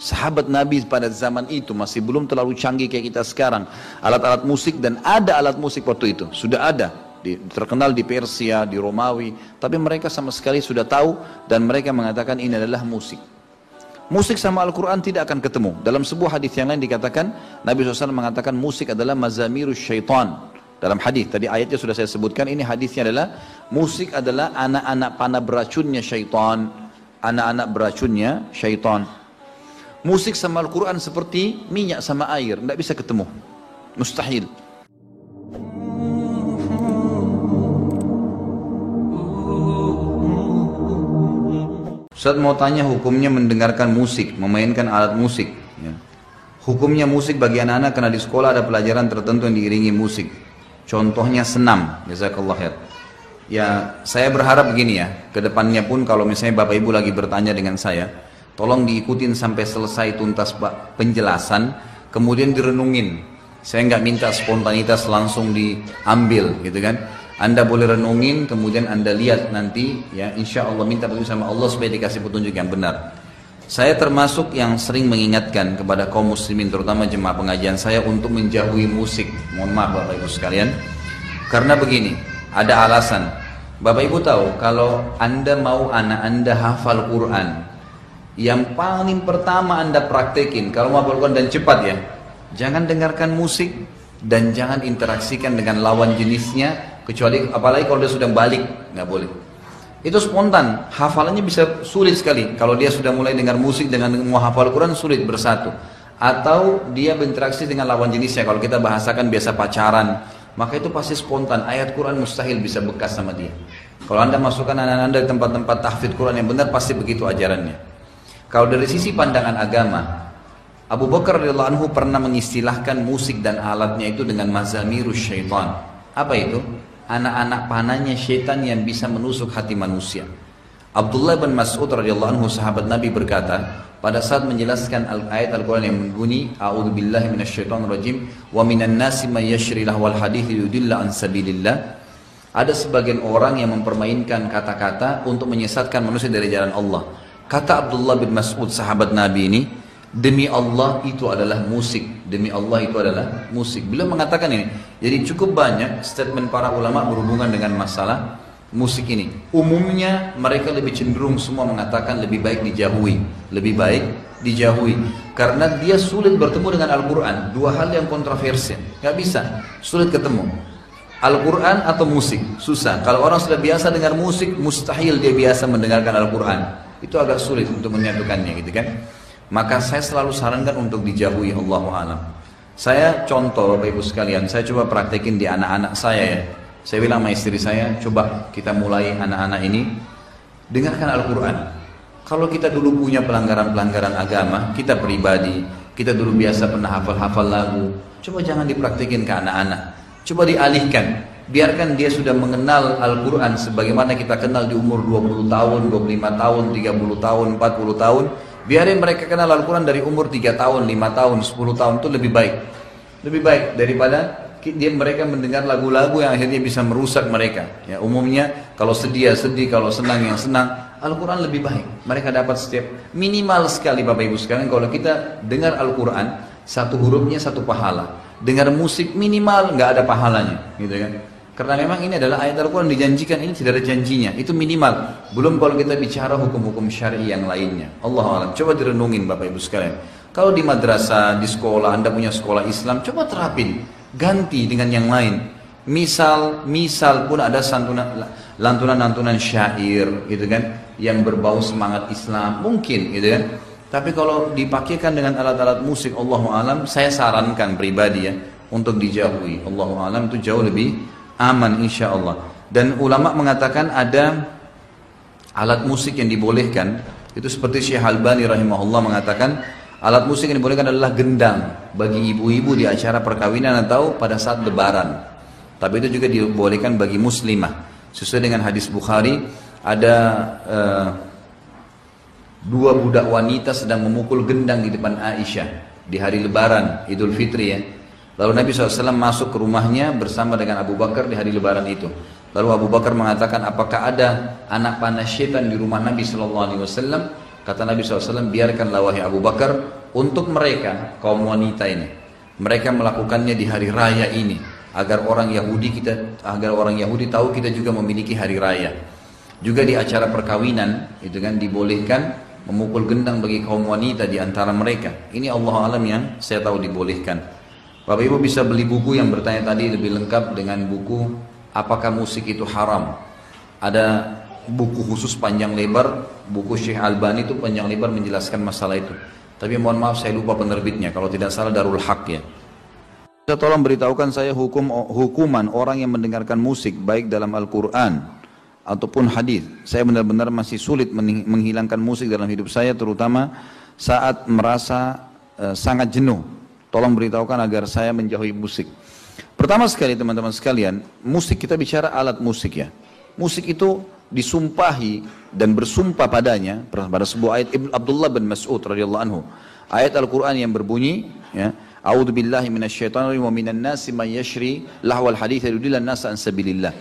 Sahabat Nabi pada zaman itu masih belum terlalu canggih kayak kita sekarang. Alat-alat musik, dan ada alat musik waktu itu. Sudah ada. Terkenal di Persia, di Romawi. Tapi mereka sama sekali sudah tahu dan mereka mengatakan ini adalah musik. Musik sama Al-Quran tidak akan ketemu. Dalam sebuah hadis yang lain dikatakan, Nabi SAW mengatakan musik adalah mazamirus syaitan. Dalam hadis, tadi ayatnya sudah saya sebutkan, ini hadisnya adalah musik adalah anak-anak panah beracunnya syaitan. Anak-anak beracunnya syaitan. Musik sama Al-Quran seperti minyak sama air, tidak bisa ketemu, mustahil. Ustaz mau tanya hukumnya mendengarkan musik, memainkan alat musik. Ya. Hukumnya musik bagi anak-anak karena di sekolah ada pelajaran tertentu yang diiringi musik. Contohnya senam, jazakallah khair. Ya, saya berharap begini ya, kedepannya pun kalau misalnya Bapak Ibu lagi bertanya dengan saya, tolong diikutin sampai selesai tuntas penjelasan, kemudian direnungin. Saya nggak minta spontanitas langsung diambil, gitu kan? Anda boleh renungin, kemudian Anda lihat nanti, ya insya Allah minta petunjuk sama Allah supaya dikasih petunjuk yang benar. Saya termasuk yang sering mengingatkan kepada kaum muslimin, terutama jemaah pengajian saya untuk menjauhi musik. Mohon maaf Bapak Ibu sekalian, karena begini, ada alasan. Bapak Ibu tahu kalau Anda mau anak Anda hafal Quran, yang paling pertama Anda praktekin kalau mau hafal Quran dan cepat ya, jangan dengarkan musik dan jangan interaksikan dengan lawan jenisnya, kecuali apalagi kalau dia sudah balik, nggak boleh. Itu spontan, hafalannya bisa sulit sekali. Kalau dia sudah mulai dengar musik dengan mau hafal Quran sulit bersatu. Atau dia berinteraksi dengan lawan jenisnya, kalau kita bahasakan biasa pacaran, maka itu pasti spontan. Ayat Quran mustahil bisa bekas sama dia. Kalau Anda masukkan anak-anak Anda di tempat-tempat tahfidz Quran yang benar, pasti begitu ajarannya. Kalau dari sisi pandangan agama, Abu Bakar radhiyallahu anhu pernah mengistilahkan musik dan alatnya itu dengan mazamirus syaitan. Apa itu? Anak-anak panahnya syaitan yang bisa menusuk hati manusia. Abdullah bin Mas'ud radhiyallahu anhu sahabat Nabi berkata, pada saat menjelaskan ayat Al-Quran yang berbunyi, A'udzubillahi minasyaitonirrajim, wa minan nasi may yashri lahwal hadits yudilla an sabilillah. Ada sebagian orang yang mempermainkan kata-kata untuk menyesatkan manusia dari jalan Allah. Kata Abdullah bin Mas'ud sahabat Nabi ini, demi Allah itu adalah musik. Demi Allah itu adalah musik. Beliau mengatakan ini. Jadi cukup banyak statement para ulama berhubungan dengan masalah musik ini. Umumnya mereka lebih cenderung semua mengatakan lebih baik dijauhi. Lebih baik dijauhi. Karena dia sulit bertemu dengan Al-Quran. Dua hal yang kontroversial. Gak bisa. Sulit ketemu. Al-Quran atau musik. Susah. Kalau orang sudah biasa dengar musik, mustahil dia biasa mendengarkan Al-Quran. Itu agak sulit untuk menyatukannya gitu kan. Maka saya selalu sarankan untuk dijauhi, Allahu a'lam. Saya contoh Bapak Ibu sekalian, saya coba praktekin di anak-anak saya ya. Saya bilang sama istri saya, coba kita mulai anak-anak ini dengarkan Al-Quran. Kalau kita dulu punya pelanggaran-pelanggaran agama, kita pribadi, kita dulu biasa pernah hafal-hafal lagu, coba jangan dipraktekin ke anak-anak. Coba dialihkan, biarkan dia sudah mengenal Al-Quran sebagaimana kita kenal di umur 20 tahun, 25 tahun, 30 tahun, 40 tahun. Biarin mereka kenal Al-Quran dari umur 3 tahun, 5 tahun, 10 tahun, itu lebih baik. Lebih baik daripada mereka mendengar lagu-lagu yang akhirnya bisa merusak mereka. Ya, umumnya kalau sedih kalau senang yang senang. Al-Quran lebih baik. Mereka dapat setiap minimal sekali Bapak Ibu sekalian, kalau kita dengar Al-Quran, satu hurufnya satu pahala. Dengar musik minimal nggak ada pahalanya, gitu kan? Karena memang ini adalah ayat Al-Quran dijanjikan, ini tidak ada janjinya. Itu minimal. Belum kalau kita bicara hukum-hukum syar'i yang lainnya. Allahu a'lam. Coba direnungin Bapak Ibu sekalian. Kalau di madrasah, di sekolah, Anda punya sekolah Islam, coba terapin. Ganti dengan yang lain. Misal pun ada lantunan-lantunan syair, gitu kan, yang berbau semangat Islam, mungkin, gitu kan. Tapi kalau dipakaikan dengan alat-alat musik, Allahu a'lam, saya sarankan pribadi ya, untuk dijauhi. Allahu a'lam, itu jauh lebih aman insya Allah. Dan ulama mengatakan ada alat musik yang dibolehkan, itu seperti Syekh Albani rahimahullah mengatakan alat musik yang dibolehkan adalah gendang bagi ibu-ibu di acara perkawinan atau pada saat lebaran. Tapi itu juga dibolehkan bagi muslimah. Sesuai dengan hadis Bukhari, ada dua budak wanita sedang memukul gendang di depan Aisyah di hari lebaran Idul Fitri ya. Lalu Nabi SAW masuk ke rumahnya bersama dengan Abu Bakar di hari lebaran itu. Lalu Abu Bakar mengatakan, apakah ada anak panah syaitan di rumah Nabi SAW? Kata Nabi SAW, biarkanlah wahai Abu Bakar, untuk mereka, kaum wanita ini, mereka melakukannya di hari raya ini, agar orang Yahudi tahu kita juga memiliki hari raya. Juga di acara perkawinan, itu kan dibolehkan memukul gendang bagi kaum wanita di antara mereka. Ini Allah alam yang saya tahu dibolehkan. Bapak Ibu bisa beli buku yang bertanya tadi lebih lengkap dengan buku apakah musik itu haram. Ada buku khusus panjang lebar, buku Syekh Albani itu panjang lebar menjelaskan masalah itu. Tapi mohon maaf saya lupa penerbitnya, kalau tidak salah Darul Haq ya. Bisa tolong beritahukan saya hukuman orang yang mendengarkan musik baik dalam Al-Quran ataupun hadis. Saya benar-benar masih sulit menghilangkan musik dalam hidup saya, terutama saat merasa sangat jenuh. Tolong beritahukan agar saya menjauhi musik. Pertama sekali teman-teman sekalian, musik, kita bicara alat musik ya. Musik itu disumpahi dan bersumpah padanya pada sebuah ayat Abdullah bin Mas'ud radhiyallahu anhu. Ayat Al-Quran yang berbunyi ya, A'udzubillahi minasyaitonir rajim wa minan nasi may yashri lahwal hadits yudillan nas an sabilillah.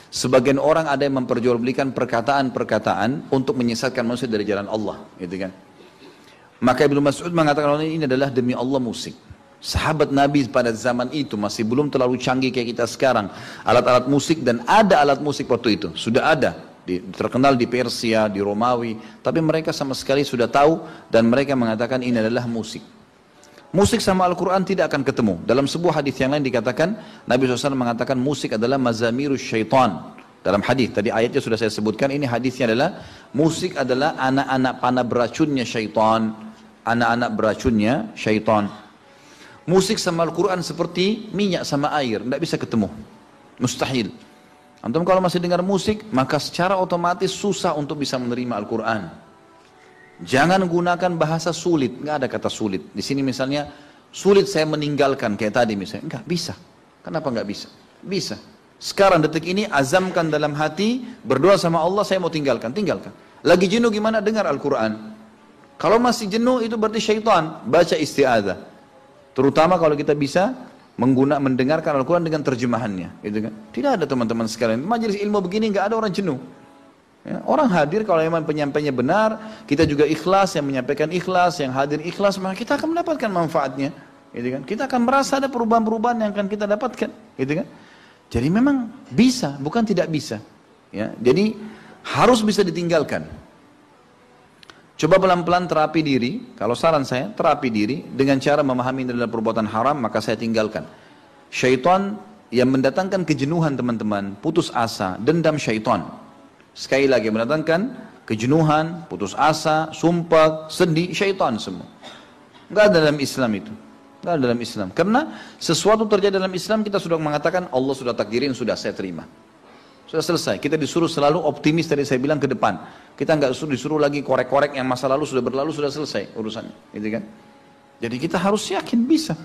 Sebagian orang ada yang memperjualbelikan perkataan-perkataan untuk menyesatkan manusia dari jalan Allah, gitu kan. Maka Ibnu Mas'ud mengatakan ini adalah demi Allah musik. Sahabat Nabi pada zaman itu masih belum terlalu canggih kayak kita sekarang. Alat-alat musik, dan ada alat musik waktu itu. Sudah ada. Terkenal di Persia, di Romawi. Tapi mereka sama sekali sudah tahu dan mereka mengatakan ini adalah musik. Musik sama Al-Quran tidak akan ketemu. Dalam sebuah hadis yang lain dikatakan, Nabi SAW mengatakan musik adalah mazamirus syaitan. Dalam hadis, tadi ayatnya sudah saya sebutkan, ini hadisnya adalah musik adalah anak-anak panah beracunnya syaitan. Anak-anak beracunnya syaitan. Musik sama Al-Quran seperti minyak sama air, tidak bisa ketemu, mustahil. Antum kalau masih dengar musik, maka secara otomatis susah untuk bisa menerima Al-Quran. Jangan gunakan bahasa sulit, nggak ada kata sulit. Di sini misalnya, sulit saya meninggalkan, kayak tadi misalnya, nggak bisa. Kenapa nggak bisa? Bisa. Sekarang detik ini azamkan dalam hati, berdoa sama Allah, saya mau tinggalkan. Lagi jenuh gimana? Dengar Al-Quran. Kalau masih jenuh itu berarti syaitan, baca isti'adzah. Terutama kalau kita bisa mendengarkan Al-Quran dengan terjemahannya, gitu kan? Tidak ada teman-teman sekalian. Majelis ilmu begini nggak ada orang jenuh. Ya, orang hadir kalau memang penyampainya benar, kita juga ikhlas, yang menyampaikan ikhlas, yang hadir ikhlas, maka kita akan mendapatkan manfaatnya, gitu kan? Kita akan merasa ada perubahan-perubahan yang akan kita dapatkan, gitu kan? Jadi memang bisa, bukan tidak bisa. Ya, jadi harus bisa ditinggalkan. Coba pelan-pelan terapi diri, kalau saran saya, terapi diri dengan cara memahami ini adalah perbuatan haram, maka saya tinggalkan. Syaitan yang mendatangkan kejenuhan teman-teman, putus asa, dendam syaitan. Sekali lagi mendatangkan kejenuhan, putus asa, sumpah, sedih, syaitan semua. Enggak ada dalam Islam itu. Enggak ada dalam Islam. Karena sesuatu terjadi dalam Islam kita sudah mengatakan Allah sudah takdirin, sudah saya terima. Sudah selesai. Kita disuruh selalu optimis, tadi saya bilang, ke depan. Kita nggak disuruh lagi korek-korek yang masa lalu sudah berlalu, sudah selesai urusannya, gitu kan? Jadi kita harus yakin bisa.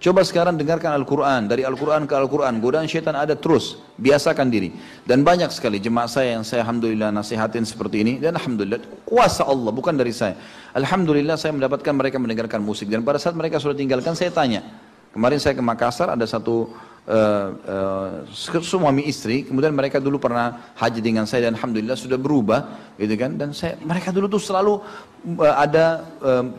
Coba sekarang dengarkan Al-Quran, dari Al-Quran ke Al-Quran, godaan syaitan ada terus, biasakan diri. Dan banyak sekali jemaah saya yang saya alhamdulillah nasihatin seperti ini, dan alhamdulillah kuasa Allah, bukan dari saya. Alhamdulillah saya mendapatkan mereka mendengarkan musik, dan pada saat mereka sudah tinggalkan, saya tanya. Kemarin saya ke Makassar, ada satu suami istri, kemudian mereka dulu pernah haji dengan saya dan alhamdulillah sudah berubah, gitu kan? Dan mereka dulu tuh selalu ada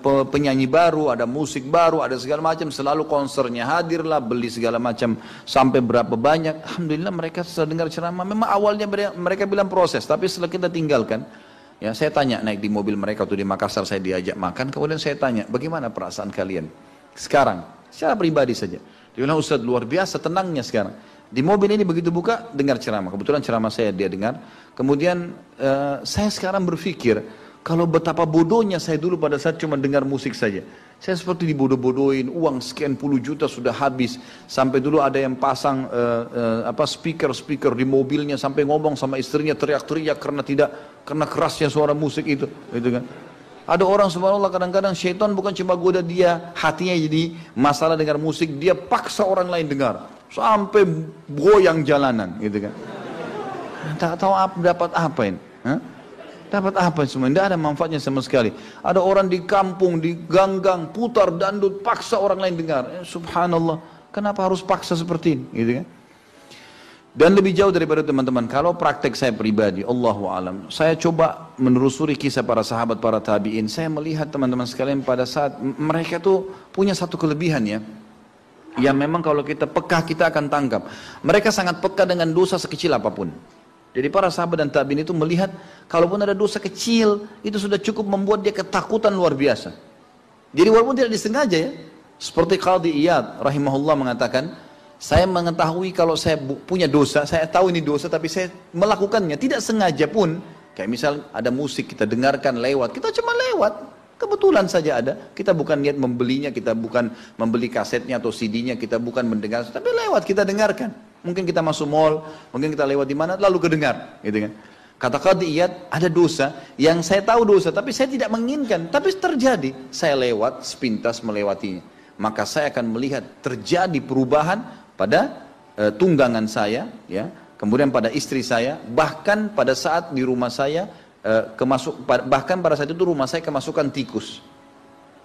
penyanyi baru, ada musik baru, ada segala macam, selalu konsernya hadirlah, beli segala macam sampai berapa banyak. Alhamdulillah mereka setelah dengar ceramah, memang awalnya mereka bilang proses, tapi setelah kita tinggalkan, ya saya tanya naik di mobil mereka waktu di Makassar, saya diajak makan, kemudian saya tanya, bagaimana perasaan kalian sekarang, secara pribadi saja. Dia bilang, Ustaz luar biasa tenangnya sekarang. Di mobil ini begitu buka, dengar ceramah. Kebetulan ceramah saya dia dengar. Kemudian saya sekarang berpikir, kalau betapa bodohnya saya dulu pada saat cuma dengar musik saja. Saya seperti dibodoh-bodohin, uang sekian puluh juta sudah habis. Sampai dulu ada yang pasang speaker di mobilnya, sampai ngomong sama istrinya, teriak-teriak karena kerasnya suara musik itu, gitu kan. Ada orang subhanallah kadang-kadang syaitan bukan cuma goda dia, hatinya jadi masalah dengar musik, dia paksa orang lain dengar. Sampai goyang jalanan, gitu kan. Tak tahu dapat apa ini. Dapat apa semua, tidak ada manfaatnya sama sekali. Ada orang di kampung, di ganggang, putar dandut, paksa orang lain dengar. Subhanallah, kenapa harus paksa seperti ini, gitu kan. Dan lebih jauh daripada teman-teman, kalau praktek saya pribadi, Allahu alam, saya coba menelusuri kisah para sahabat, para tabi'in, saya melihat teman-teman sekalian pada saat mereka tuh punya satu kelebihan ya, yang memang kalau kita peka kita akan tangkap. Mereka sangat peka dengan dosa sekecil apapun. Jadi para sahabat dan tabi'in itu melihat, kalaupun ada dosa kecil, itu sudah cukup membuat dia ketakutan luar biasa. Jadi walaupun tidak disengaja ya, seperti Qadhi Iyad rahimahullah mengatakan, saya mengetahui kalau saya punya dosa, saya tahu ini dosa tapi saya melakukannya, tidak sengaja pun. Kayak misal ada musik kita dengarkan lewat, kita cuma lewat, kebetulan saja ada. Kita bukan niat membelinya, kita bukan membeli kasetnya atau CD-nya, kita bukan mendengar, tapi lewat kita dengarkan. Mungkin kita masuk mall, mungkin kita lewat di mana, lalu kedengar, gitu kan. Kata Qadhi Iyad, ada dosa yang saya tahu dosa, tapi saya tidak menginginkan, tapi terjadi. Saya lewat, sepintas melewatinya. Maka saya akan melihat terjadi perubahan pada tunggangan saya, ya, kemudian pada istri saya, bahkan pada saat di rumah saya bahkan pada saat itu rumah saya kemasukan tikus.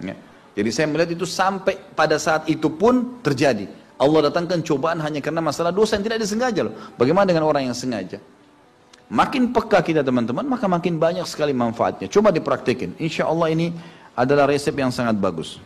Ya. Jadi saya melihat itu sampai pada saat itu pun terjadi. Allah datangkan cobaan hanya karena masalah dosa yang tidak disengaja loh. Bagaimana dengan orang yang sengaja? Makin peka kita teman-teman, maka makin banyak sekali manfaatnya. Coba dipraktekin. Insya Allah ini adalah resep yang sangat bagus.